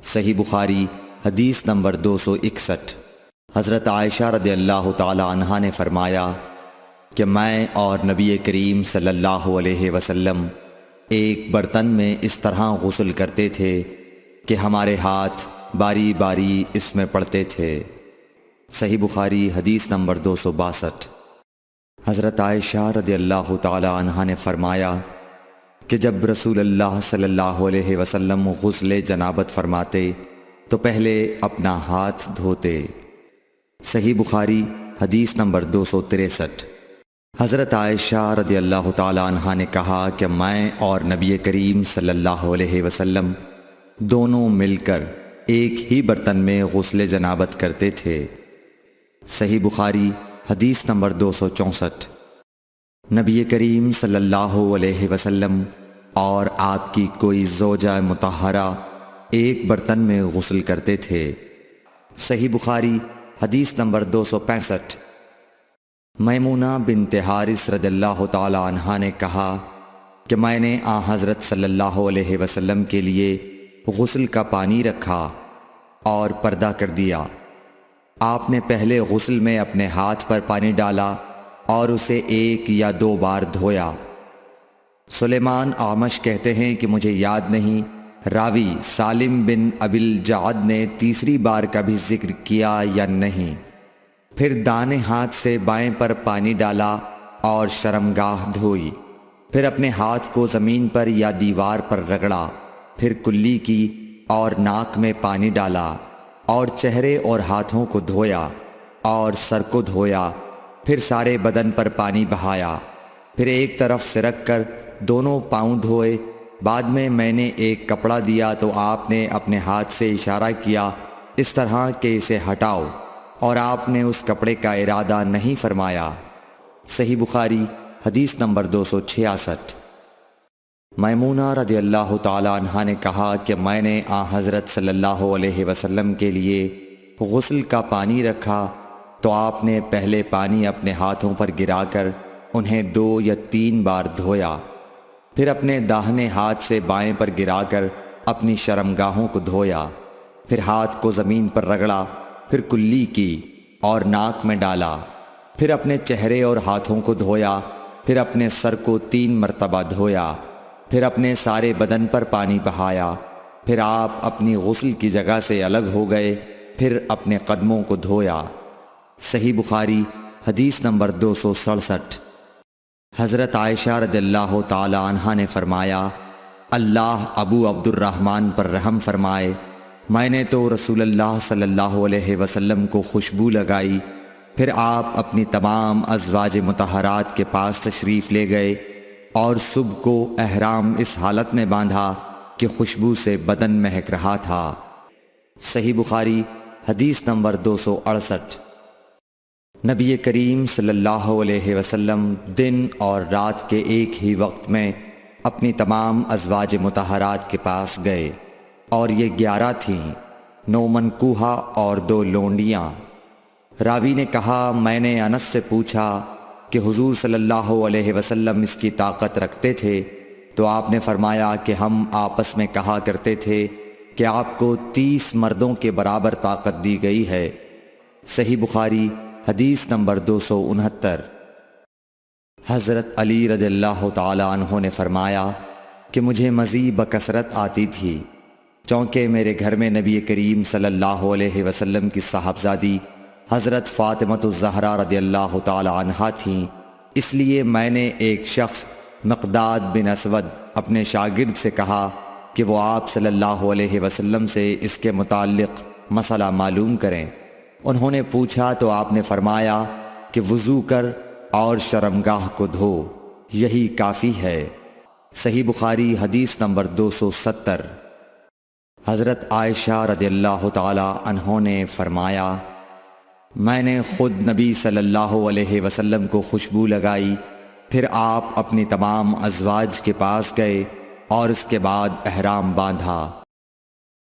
صحیح بخاری حدیث نمبر 261۔ حضرت عائشہ رضی اللہ تعالی عنہا نے فرمایا کہ میں اور نبی کریم صلی اللہ علیہ وسلم ایک برتن میں اس طرح غسل کرتے تھے کہ ہمارے ہاتھ باری باری اس میں پڑتے تھے۔ صحیح بخاری حدیث نمبر 262۔ حضرت عائشہ رضی اللہ تعالی عنہا نے فرمایا کہ جب رسول اللہ صلی اللہ علیہ وسلم غسل جنابت فرماتے تو پہلے اپنا ہاتھ دھوتے۔ صحیح بخاری حدیث نمبر 263۔ حضرت عائشہ رضی اللہ تعالی عنہا نے کہا کہ میں اور نبی کریم صلی اللہ علیہ وسلم دونوں مل کر ایک ہی برتن میں غسل جنابت کرتے تھے۔ صحیح بخاری حدیث نمبر 264۔ نبی کریم صلی اللہ علیہ وسلم اور آپ کی کوئی زوجہ مطہرہ ایک برتن میں غسل کرتے تھے۔ صحیح بخاری حدیث نمبر 265۔ میمونہ بنت حارث رضی اللہ تعالی عنہا نے کہا کہ میں نے حضرت صلی اللہ علیہ وسلم کے لیے غسل کا پانی رکھا اور پردہ کر دیا۔ آپ نے پہلے غسل میں اپنے ہاتھ پر پانی ڈالا اور اسے 1 یا 2 بار دھویا۔ سلیمان اعمش کہتے ہیں کہ مجھے یاد نہیں راوی سالم بن ابی الجعد نے تیسری بار کا بھی ذکر کیا یا نہیں۔ پھر دائیں ہاتھ سے بائیں پر پانی ڈالا اور شرمگاہ دھوئی، پھر اپنے ہاتھ کو زمین پر یا دیوار پر رگڑا، پھر کلی کی اور ناک میں پانی ڈالا اور چہرے اور ہاتھوں کو دھویا اور سر کو دھویا، پھر سارے بدن پر پانی بہایا، پھر ایک طرف سے رکھ کر دونوں پاؤں دھوئے۔ بعد میں نے ایک کپڑا دیا تو آپ نے اپنے ہاتھ سے اشارہ کیا اس طرح کہ اسے ہٹاؤ، اور آپ نے اس کپڑے کا ارادہ نہیں فرمایا۔ صحیح بخاری حدیث نمبر 266۔ میمونہ رضی اللہ تعالی عنہا نے کہا کہ میں نے حضرت صلی اللہ علیہ وسلم کے لیے غسل کا پانی رکھا تو آپ نے پہلے پانی اپنے ہاتھوں پر گرا کر انہیں 2 یا 3 بار دھویا، پھر اپنے داہنے ہاتھ سے بائیں پر گرا کر اپنی شرمگاہوں کو دھویا، پھر ہاتھ کو زمین پر رگڑا، پھر کلی کی اور ناک میں ڈالا، پھر اپنے چہرے اور ہاتھوں کو دھویا، پھر اپنے سر کو 3 مرتبہ دھویا، پھر اپنے سارے بدن پر پانی بہایا، پھر آپ اپنی غسل کی جگہ سے الگ ہو گئے، پھر اپنے قدموں کو دھویا۔ صحیح بخاری حدیث نمبر 267۔ حضرت عائشہ رضی اللہ تعالی عنہا نے فرمایا اللہ ابو عبد الرحمن پر رحم فرمائے، میں نے تو رسول اللہ صلی اللہ علیہ وسلم کو خوشبو لگائی، پھر آپ اپنی تمام ازواج مطہرات کے پاس تشریف لے گئے اور صبح کو احرام اس حالت میں باندھا کہ خوشبو سے بدن مہک رہا تھا۔ صحیح بخاری حدیث نمبر 268۔ نبی کریم صلی اللہ علیہ وسلم دن اور رات کے ایک ہی وقت میں اپنی تمام ازواج مطہرات کے پاس گئے، اور یہ 11 تھیں، 9 منکوحہ اور 2 لونڈیاں۔ راوی نے کہا میں نے انس سے پوچھا کہ حضور صلی اللہ علیہ وسلم اس کی طاقت رکھتے تھے؟ تو آپ نے فرمایا کہ ہم آپس میں کہا کرتے تھے کہ آپ کو 30 مردوں کے برابر طاقت دی گئی ہے۔ صحیح بخاری حدیث نمبر 269۔ حضرت علی رضی اللہ تعالی عنہ نے فرمایا کہ مجھے مزید بکثرت آتی تھی، چونکہ میرے گھر میں نبی کریم صلی اللہ علیہ وسلم کی صاحبزادی حضرت فاطمۃ الزہرا رضی اللہ تعالی عنہا تھیں، اس لیے میں نے ایک شخص مقداد بن اسود اپنے شاگرد سے کہا کہ وہ آپ صلی اللہ علیہ وسلم سے اس کے متعلق مسئلہ معلوم کریں۔ انہوں نے پوچھا تو آپ نے فرمایا کہ وضو کر اور شرمگاہ کو دھو، یہی کافی ہے۔ صحیح بخاری حدیث نمبر 270۔ حضرت عائشہ رضی اللہ تعالی عنہ نے فرمایا میں نے خود نبی صلی اللہ علیہ وسلم کو خوشبو لگائی، پھر آپ اپنی تمام ازواج کے پاس گئے اور اس کے بعد احرام باندھا۔